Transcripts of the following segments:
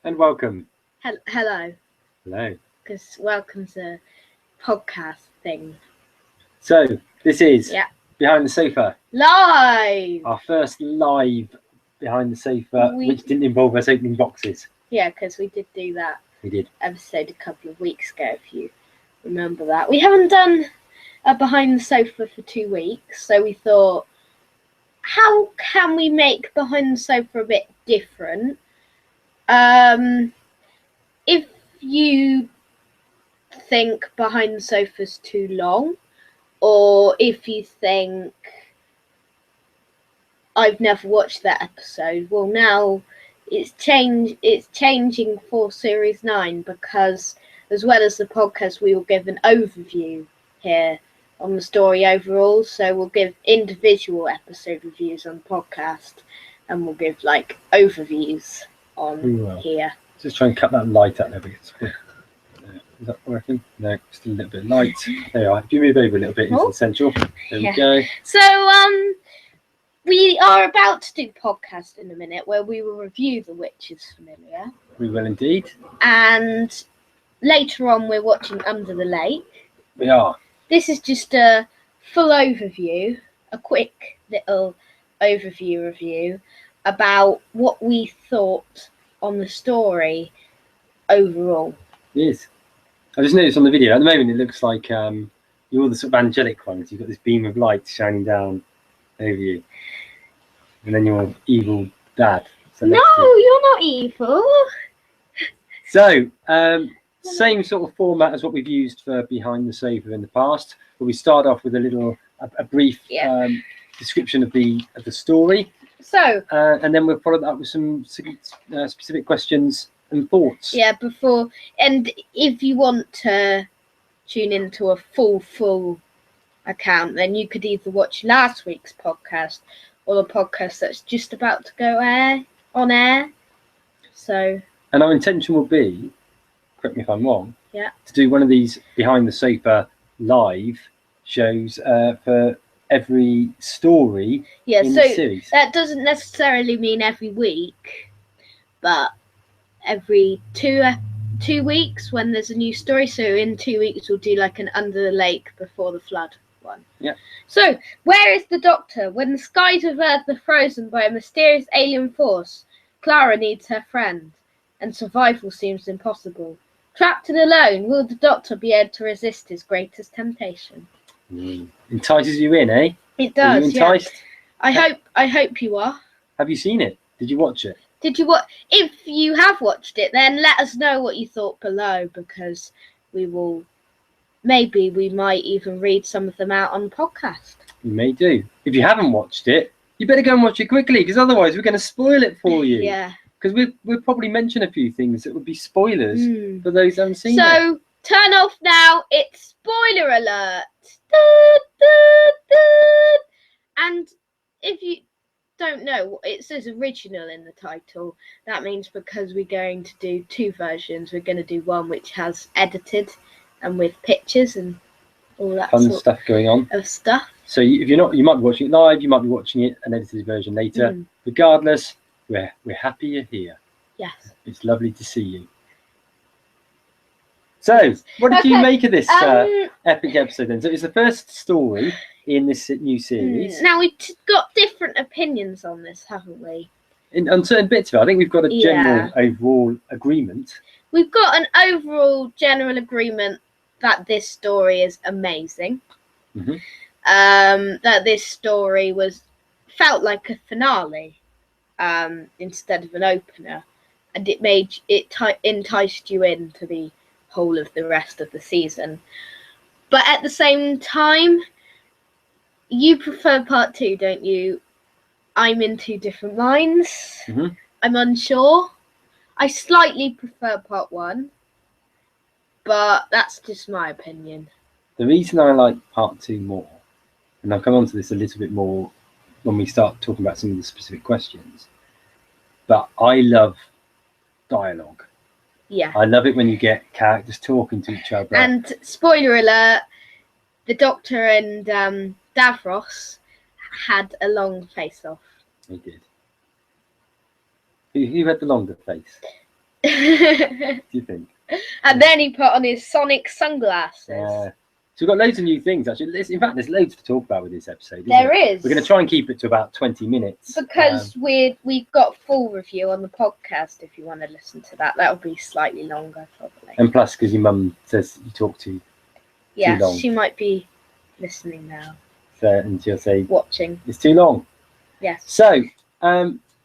And welcome. Hello. Hello. Because welcome's a podcast thing. So, this is Behind the Sofa. Live! Our first live Behind the Sofa, which didn't involve us opening boxes. Yeah, because we did do that. We did. Episode a couple of weeks ago, if you remember that. We haven't done a Behind the Sofa for 2 weeks, so we thought, how can we make Behind the Sofa a bit different? If you think Behind the Sofa's too long, or if you think I've never watched that episode, well, now it's changing for Series 9, because as well as the podcast, we will give an overview here on the story overall. So we'll give individual episode reviews on the podcast, and we'll give like overviews on here. Just try and cut that light out there. Is that working? No, just a little bit light. There you are. If you move over a little bit into the central. There we go. So we are about to do a podcast in a minute where we will review The Witch is Familiar. We will indeed. And later on we're watching Under the Lake. We are. This is just a full overview, a quick little overview review about what we thought on the story overall. Yes. I just noticed on the video, at the moment it looks like you're the sort of angelic ones. You've got this beam of light shining down over you. And then your evil dad. No, you're not evil. So, same sort of format as what we've used for Behind the Sofa in the past. But we start off with a brief description of the story. So, and then we'll follow that up with some specific questions and thoughts. Yeah, and if you want to tune into a full account, then you could either watch last week's podcast or the podcast that's just about to go on air. So, and our intention will be, correct me if I'm wrong, to do one of these Behind the Sofa live shows for every story in the series. That doesn't necessarily mean every week, but every two weeks when there's a new story. So in 2 weeks we'll do like an Under the Lake Before the Flood one. Yeah. So, where is the Doctor? When the skies of Earth are frozen by a mysterious alien force, Clara needs her friend, and survival seems impossible. Trapped and alone, will the Doctor be able to resist his greatest temptation? Entices you in, eh? It does. Are you enticed? Yeah. I hope you are. Have you seen it? Did you watch it? If you have watched it, then let us know what you thought below, because we might even read some of them out on the podcast. You may do. If you haven't watched it, you better go and watch it quickly, because otherwise we're going to spoil it for you. Yeah. Because we'll probably mention a few things that would be spoilers for those who haven't seen it. So turn off now. It's spoiler alert. And if you don't know, it says original in the title. That means because we're going to do 2 versions, we're going to do one which has edited and with pictures and all that fun stuff going on. So if you're not, you might be watching it live, you might be watching it an edited version later. Regardless, we're happy you're here. Yes. It's lovely to see you. So, what did you make of this epic episode then? So it's the first story in this new series. Now, we've got different opinions on this, haven't we? On certain bits of it, I think we've got a general overall agreement. We've got an overall general agreement that this story is amazing. That this story felt like a finale instead of an opener, and it enticed you into the whole of the rest of the season. But at the same time, you prefer part 2, don't you? I'm in 2 different minds. I'm unsure. I slightly prefer part 1, but that's just my opinion. The reason I like part 2 more, and I'll come on to this a little bit more when we start talking about some of the specific questions, but I love dialogue. Yeah. I love it when you get characters talking to each other. And spoiler alert, the Doctor and Davros had a long face-off. He did. Who had the longer face? And Do you think? then he put on his Sonic sunglasses. Yeah. So we've got loads of new things, actually. In fact, there's loads to talk about with this episode. There is. We're going to try and keep it to about 20 minutes. Because we've got full review on the podcast if you want to listen to that. That'll be slightly longer, probably. And plus, because your mum says you talk too long. She might be listening now. So, and she'll say... Watching. It's too long. Yes. So,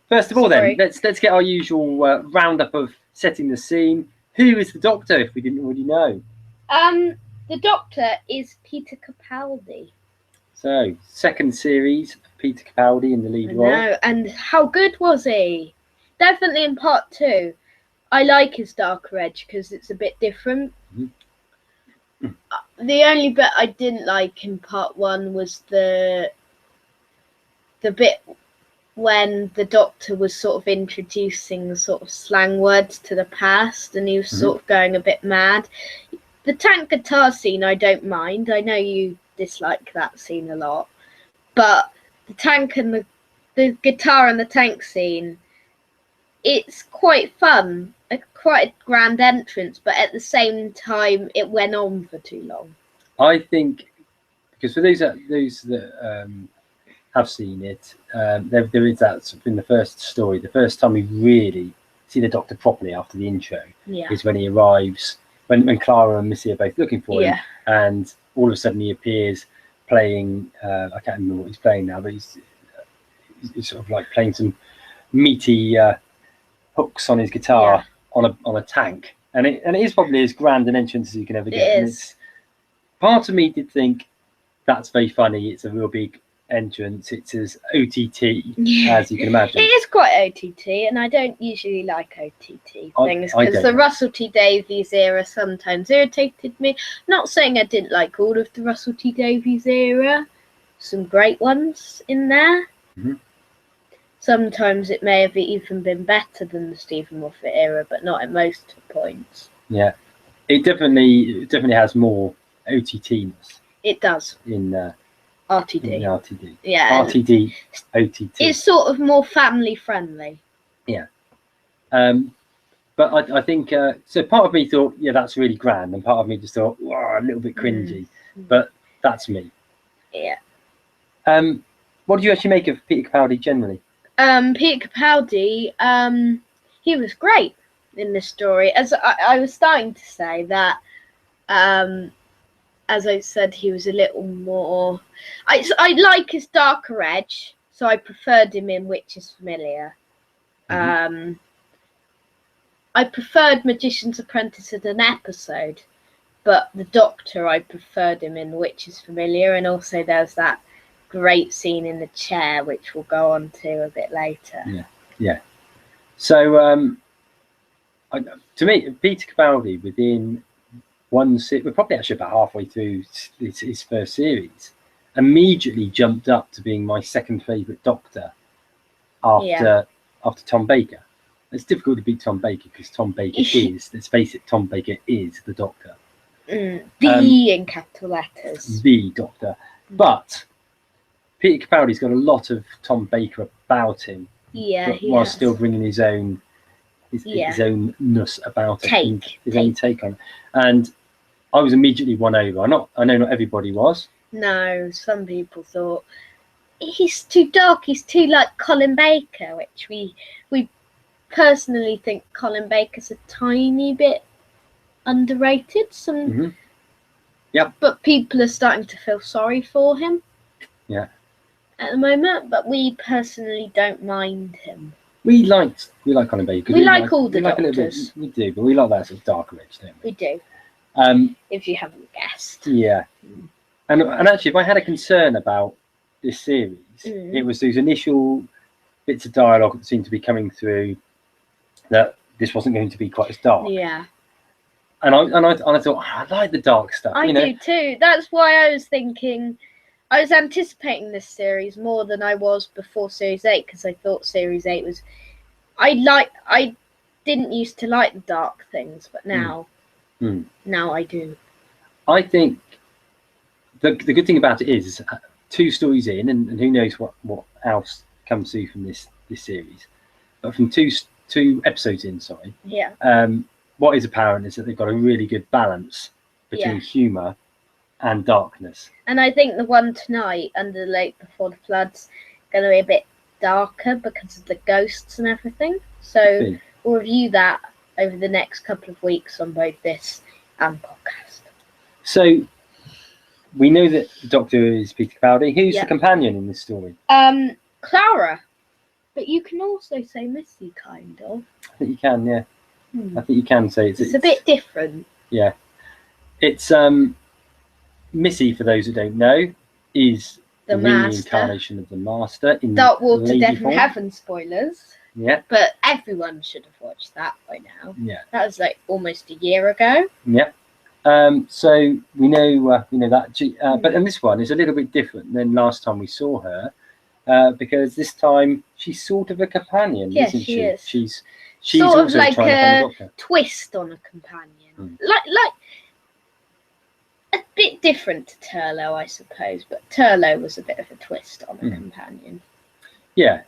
first of all then, let's get our usual roundup of setting the scene. Who is the Doctor, if we didn't already know? The Doctor is Peter Capaldi. So, second series, Peter Capaldi in the lead role. No, and how good was he? Definitely in part 2. I like his Darker Edge because it's a bit different. Mm-hmm. The only bit I didn't like in part 1 was the bit when the Doctor was sort of introducing sort of slang words to the past, and he was sort of going a bit mad. The tank guitar scene I don't mind. I know you dislike that scene a lot, but the tank and the guitar and the tank scene, it's quite fun, quite a grand entrance, but at the same time it went on for too long. I think, because for those that have seen it, there is that sort of in the first story, the first time we really see the Doctor properly after the intro is when he arrives, when Clara and Missy are both looking for him, and all of a sudden he appears playing, I can't remember what he's playing now, but he's sort of like playing some meaty hooks on his guitar on a tank, and it is probably as grand an entrance as you can ever get. It's, part of me did think that's very funny. It's a real big entrance. It's as OTT as you can imagine. It is quite OTT, and I don't usually like OTT things because the Russell T Davies era sometimes irritated me. Not saying I didn't like all of the Russell T Davies era. Some great ones in there. Mm-hmm. Sometimes it may have even been better than the Stephen Moffat era, but not at most points. Yeah, it definitely has more OTT-ness. It does. In RTD. In RTD. Yeah. RTD, OTT. It's sort of more family friendly. Yeah. But I think, so part of me thought, yeah, that's really grand. And part of me just thought, wow, a little bit cringy. But that's me. Yeah. What did you actually make of Peter Capaldi generally? Peter Capaldi, he was great in this story. As I was starting to say that, as I said, he was a little more... I like his darker edge, so I preferred him in Witch is Familiar. Mm-hmm. I preferred Magician's Apprentice as an episode, but the Doctor, I preferred him in Witch is Familiar, and also there's that great scene in the chair, which we'll go on to a bit later. Yeah. So, to me, Peter Capaldi, within we're probably actually about halfway through his first series, immediately jumped up to being my second favourite Doctor after Tom Baker. It's difficult to beat Tom Baker because Tom Baker is, let's face it, Tom Baker is the Doctor. In capital letters. The Doctor. But Peter Capaldi's got a lot of Tom Baker about him. Yeah, while still bringing his own ness about it. His own take on it. And I was immediately won over. I know not everybody was. No, some people thought he's too dark, he's too like Colin Baker, which we personally think Colin Baker's a tiny bit underrated. But people are starting to feel sorry for him. Yeah. At the moment, but we personally don't mind him. We like Colin Baker. We like all the Doctors. We do, but we like that sort of darker edge, don't we? We do. If you haven't guessed. Yeah. And actually, if I had a concern about this series, it was those initial bits of dialogue that seemed to be coming through that this wasn't going to be quite as dark. Yeah. And I thought, oh, I like the dark stuff. I do too. That's why I was thinking, I was anticipating this series more than I was before Series 8 because I thought Series 8 was... I didn't used to like the dark things, but now I do. I think the good thing about it is 2 stories in, and who knows what else comes through from this series, but from two two episodes in, sorry, Yeah. what is apparent is that they've got a really good balance between humour and darkness. And I think the one tonight, Under the Lake Before the Flood's, going to be a bit darker because of the ghosts and everything. So we'll review that over the next couple of weeks on both this and podcast. So we know that the Doctor is Peter Capaldi. Who's the companion in this story? Clara. But you can also say Missy, kind of. I think you can, yeah. I think you can say it's a bit different. Yeah. It's Missy, for those who don't know, is the reincarnation of the Master in Dark Water, lady Death form. and Heaven spoilers. Yeah. But everyone should have watched that by now. Yeah. That was like almost a year ago. Yeah. So we know that, but in this one is a little bit different than last time we saw her, because this time she's sort of a companion, isn't she? Is. She's sort also of like trying to find the Doctor. Twist on a companion, like a bit different to Turlough, I suppose. But Turlough was a bit of a twist on a companion. Yeah.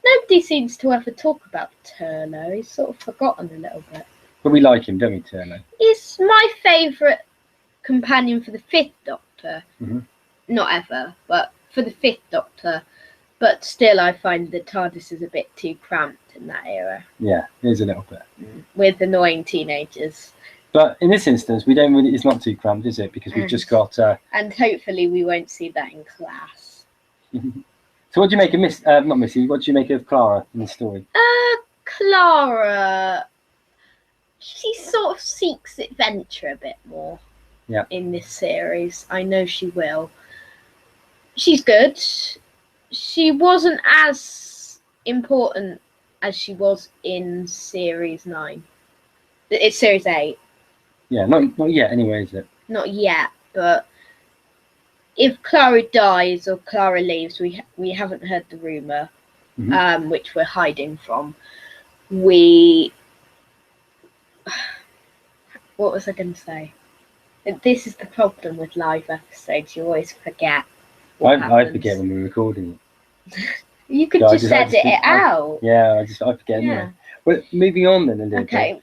Nobody seems to ever talk about Turlough. He's sort of forgotten a little bit. But we like him, don't we, Turlough? He's my favourite companion for the 5th Doctor. Not ever, but for the 5th Doctor. But still, I find the TARDIS is a bit too cramped in that era. Yeah, it is a little bit. With annoying teenagers. But in this instance, we don't really. It's not too cramped, is it? Because we've just got. And hopefully, we won't see that in class. So, what do you make of not Missy? What do you make of Clara in the story? Clara. She sort of seeks adventure a bit more. Yeah. In this series, I know she will. She's good. She wasn't as important as she was in Series 9. It's Series 8. Yeah, not yet anyway, is it? Not yet, but if Clara dies or Clara leaves, we haven't heard the rumour, which we're hiding from. What was I going to say? This is the problem with live episodes. You always forget. I forget when we're recording it. You could just edit it out. Yeah, I forget anyway. Well, moving on then a little bit.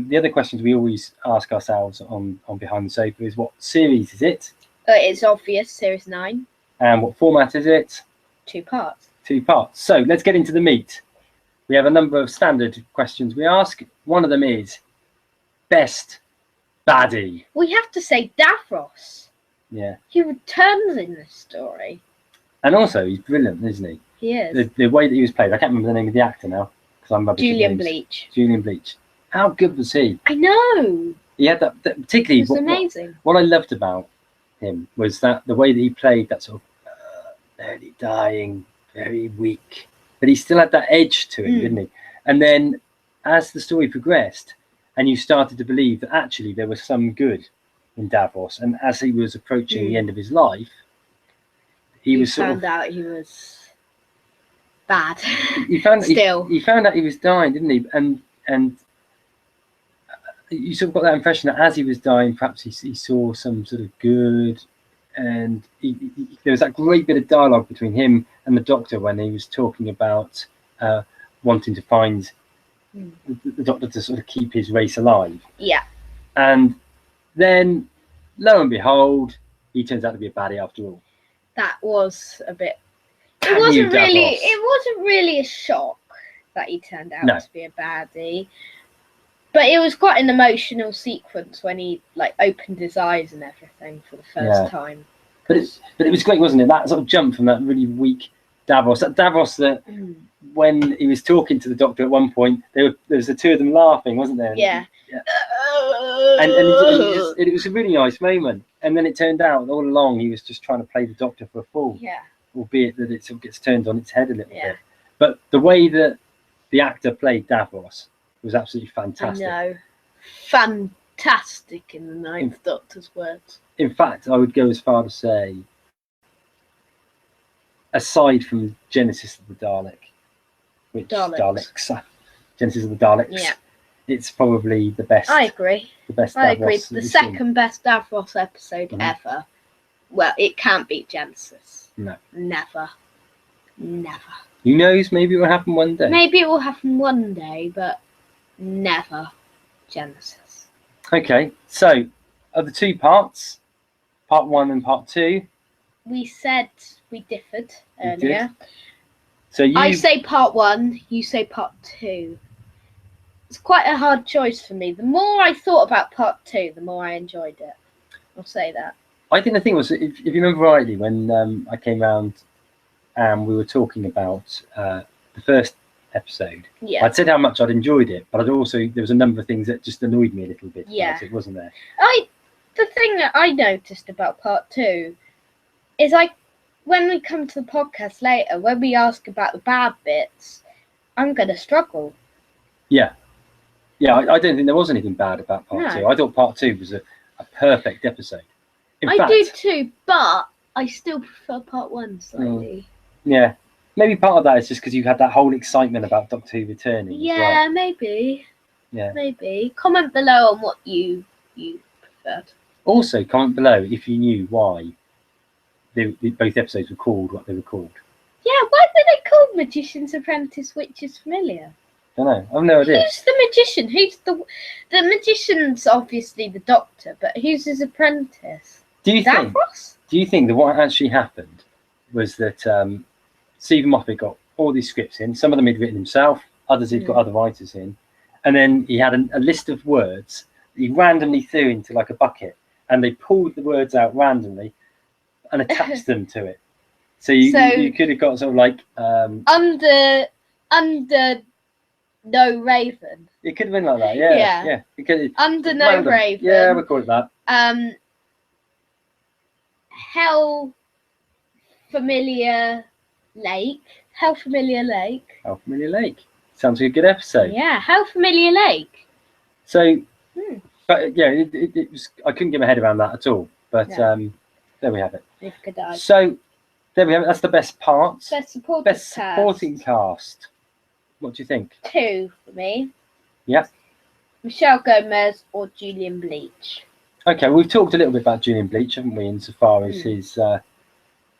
The other questions we always ask ourselves on Behind the Sofa is, what series is it? It's obvious, Series 9. And what format is it? 2 parts. 2 parts. So let's get into the meat. We have a number of standard questions we ask. One of them is best baddie. We have to say Davros. Yeah. He returns in this story. And also, he's brilliant, isn't he? He is. The way that he was played, I can't remember the name of the actor now, because I'm rubbish at Julian names. Bleach. Julian Bleach. How good was he? I know. He had that particularly. It was amazing. What I loved about him was that the way that he played that sort of barely dying, very weak, but he still had that edge to him, didn't he? And then, as the story progressed, and you started to believe that actually there was some good in Davros, and as he was approaching the end of his life, he found out he was bad. He found out he was dying, didn't he? And you sort of got that impression that as he was dying, perhaps he saw some sort of good, and there was that great bit of dialogue between him and the Doctor when he was talking about wanting to find the Doctor to sort of keep his race alive. Yeah. And then, lo and behold, he turns out to be a baddie after all. That was a bit. It wasn't really a shock that he turned out to be a baddie. But it was quite an emotional sequence when he opened his eyes and everything for the first time. But it was great, wasn't it? That sort of jump from that really weak Davros. That Davros that when he was talking to the Doctor at one point, there was the two of them laughing, wasn't there? Yeah. And it was a really nice moment. And then it turned out all along he was just trying to play the Doctor for a fool. Yeah. Albeit that it sort of gets turned on its head a little bit. But the way that the actor played Davros was absolutely fantastic. I know. Fantastic in the Ninth Doctor's words. In fact, I would go as far to say, aside from Genesis of the Dalek, which Genesis of the Daleks, it's probably the best. I agree. The best. I agree. The second best Davros episode ever. Well, it can't beat Genesis. No. Never. Who knows? Maybe it will happen one day. Maybe it will happen one day, but never Genesis. Okay, so of the 2 parts, part 1 and part 2. We said we differed We earlier. did. So I say part 1, you say part 2. It's quite a hard choice for me. The more I thought about part 2, the more I enjoyed it. I'll say that. I think the thing was, if you remember rightly, when I came round and we were talking about the first episode, Yeah. I'd said how much I'd enjoyed it, but there was a number of things that just annoyed me a little bit. Yeah. About it, wasn't there? The thing that I noticed about part 2 is when we come to the podcast later, when we ask about the bad bits, I'm going to struggle. Yeah. Yeah, I don't think there was anything bad about part 2. I thought part 2 was a perfect episode. I do too, but I still prefer part 1 slightly. Yeah. Maybe part of that is just because you had that whole excitement about Doctor Who returning. Yeah, as well. maybe. Yeah. Maybe. Comment below on what you preferred. Also, comment below if you knew why both episodes were called what they were called. Yeah, why were they called Magician's Apprentice, Witch's Familiar? I don't know. I've no idea. Who's the magician? Who's the magician's obviously the Doctor, but who's his apprentice? Do you think that what actually happened was that Stephen Moffat got all these scripts in? Some of them he'd written himself, others he'd got other writers in, and then he had a list of words that he randomly threw into like a bucket, and they pulled the words out randomly and attached them to it. So you could have got sort of like under no raven. It could have been like that, yeah. It could, under no random. raven. Yeah, we'll call it that. Hell Familiar Lake. Hell Familiar Lake. Hell Familiar Lake. Sounds like a good episode. Yeah, Hell Familiar Lake. So, but yeah, it was. I couldn't get my head around that at all. But there we have it. So there we have it. That's the best parts. Best supporting cast. What do you think? 2 for me. Yeah. Michelle Gomez or Julian Bleach. Okay, we've talked a little bit about Julian Bleach, haven't we, insofar as his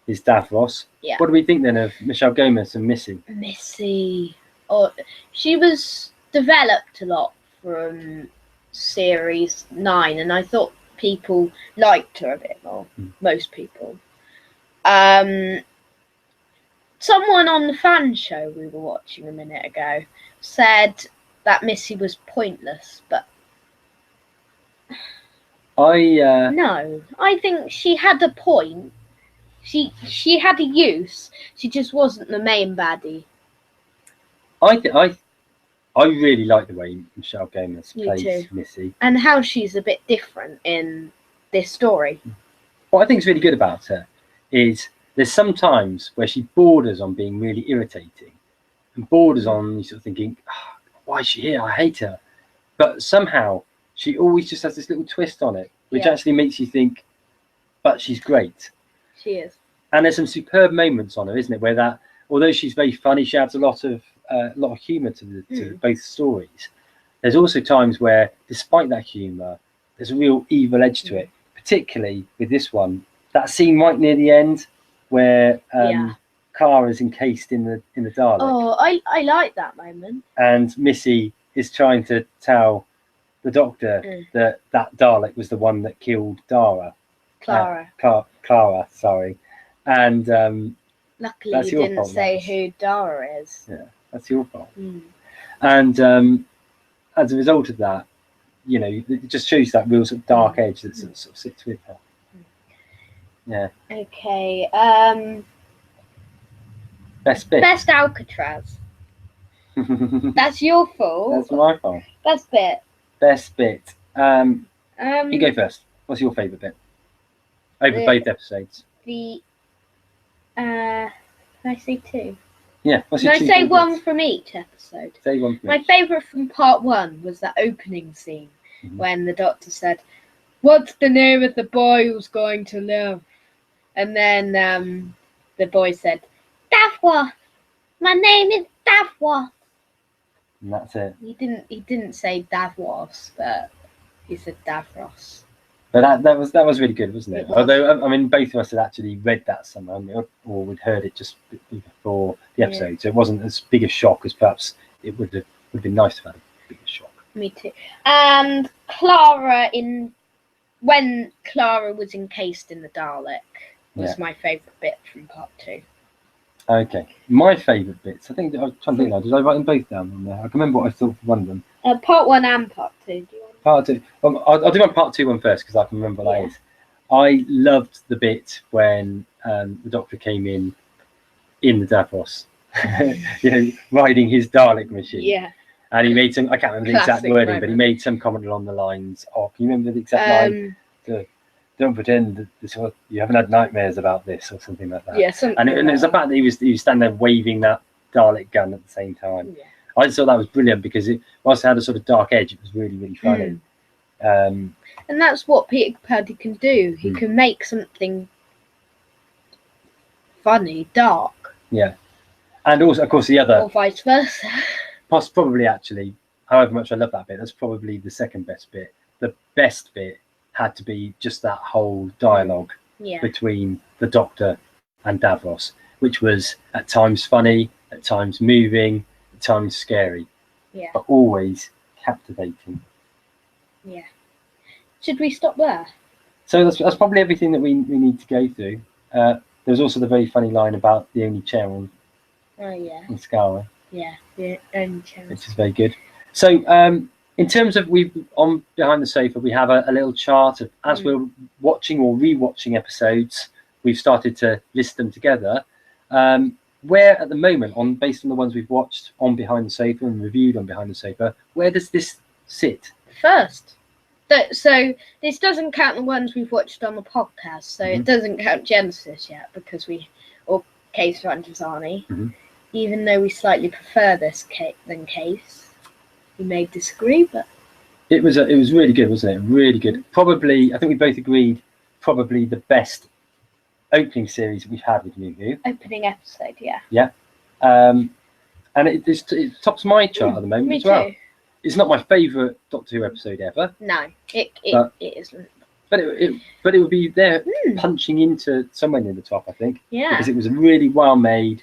Davros. Yeah. What do we think then of Michelle Gomez and Missy? Missy. She was developed a lot from series 9, and I thought people liked her a bit more. Most people. Someone on the fan show we were watching a minute ago said that Missy was pointless, but no, I think she had a point. She had a use. She just wasn't the main baddie. I really like the way Michelle Gomez plays Missy, and how she's a bit different in this story. What I think is really good about her is there's some times where she borders on being really irritating and borders on you sort of thinking, why is she here? I hate her. But somehow she always just has this little twist on it, which actually makes you think, but she's great. She is. And there's some superb moments on her, isn't it? Where that, although she's very funny, she adds a lot of humour to both stories. There's also times where, despite that humour, there's a real evil edge to it. Particularly with this one, that scene right near the end where Clara's encased in the Dalek. Oh, I like that moment. And Missy is trying to tell the Doctor that Dalek was the one that killed Clara. Clara, sorry. And luckily you didn't say who Dara is. Yeah, that's your fault. And as a result of that, you know, it just shows that real sort of dark edge that sort of sits with her. Yeah. Okay. Best bit. Best Alcatraz. That's your fault. That's my fault. Best bit. Best bit. You go first. What's your favourite bit? Over both episodes. Can I say 2? Yeah. Can I say 1 from each episode? Say 1 from My favourite from part 1 was that opening scene when the Doctor said, "What's the name of the boy who's going to live?" And then the boy said, "Davros. My name is Davros." And that's it. He didn't say Davros, but he said Davros. But that was really good, wasn't it? It was. Although I mean, both of us had actually read that somewhere, or we'd heard it just before the episode, so it wasn't as big a shock as perhaps it would have been nice to have had a bigger shock. Me too. And Clara when Clara was encased in the Dalek was my favourite bit from part 2. Okay, my favourite bits. I think I was trying to think now. Did I write them both down on there? I can remember what I thought for one of them. Part 1 and part 2. Do you want Part 2. I'll do my part 2 one first because I can remember what that is. I loved the bit when the Doctor came in the Davos, riding his Dalek machine. Yeah. And he made some. I can't remember the exact wording, moment. but he made some comment along the lines of. Can you remember the exact line? Don't pretend that you haven't had nightmares about this or something like that. Yeah, and it was the fact that he was standing there waving that Dalek gun at the same time. Yeah. I just thought that was brilliant because whilst it had a sort of dark edge, it was really, really funny. And that's what Peter Capaldi can do. He can make something funny dark. Yeah. And also, of course, the other... Or vice versa. Probably, actually, however much I love that bit, that's probably the second best bit. The best bit had to be just that whole dialogue between the Doctor and Davros, which was at times funny, at times moving, at times scary, but always captivating. Yeah. Should we stop there? So that's probably everything that we need to go through. There was also the very funny line about the only chair on Skara. Yeah, the only chair. Which is very good. So in terms of on Behind the Sofa, we have a little chart of as we're watching or rewatching episodes, we've started to list them together. Where at the moment, based on the ones we've watched on Behind the Sofa and reviewed on Behind the Sofa, where does this sit? First. So this doesn't count the ones we've watched on the podcast. So it doesn't count Genesis yet or Case for Androzani. Even though we slightly prefer this than Case. We may disagree, but it was really good, wasn't it? Really good. Probably, I think we both agreed, probably the best opening series we've had with New Who. Opening episode, yeah. Yeah. And it tops my chart at the moment as well. Too. It's not my favourite Doctor Who episode ever. No, it isn't. But it would be there punching into somewhere near the top, I think. Yeah. Because it was really well made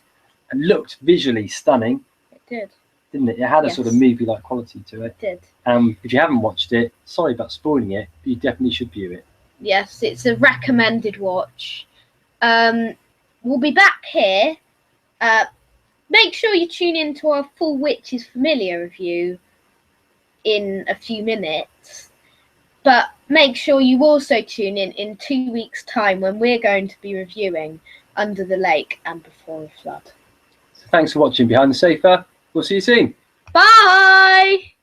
and looked visually stunning. It did. Didn't it? It had a sort of movie-like quality to it. It did. If you haven't watched it, sorry about spoiling it, but you definitely should view it. Yes, it's a recommended watch. We'll be back here. Make sure you tune in to our full Witches Familiar review in a few minutes. But make sure you also tune in 2 weeks' time when we're going to be reviewing Under the Lake and Before a Flood. So thanks for watching Behind the Sofa. We'll see you soon. Bye!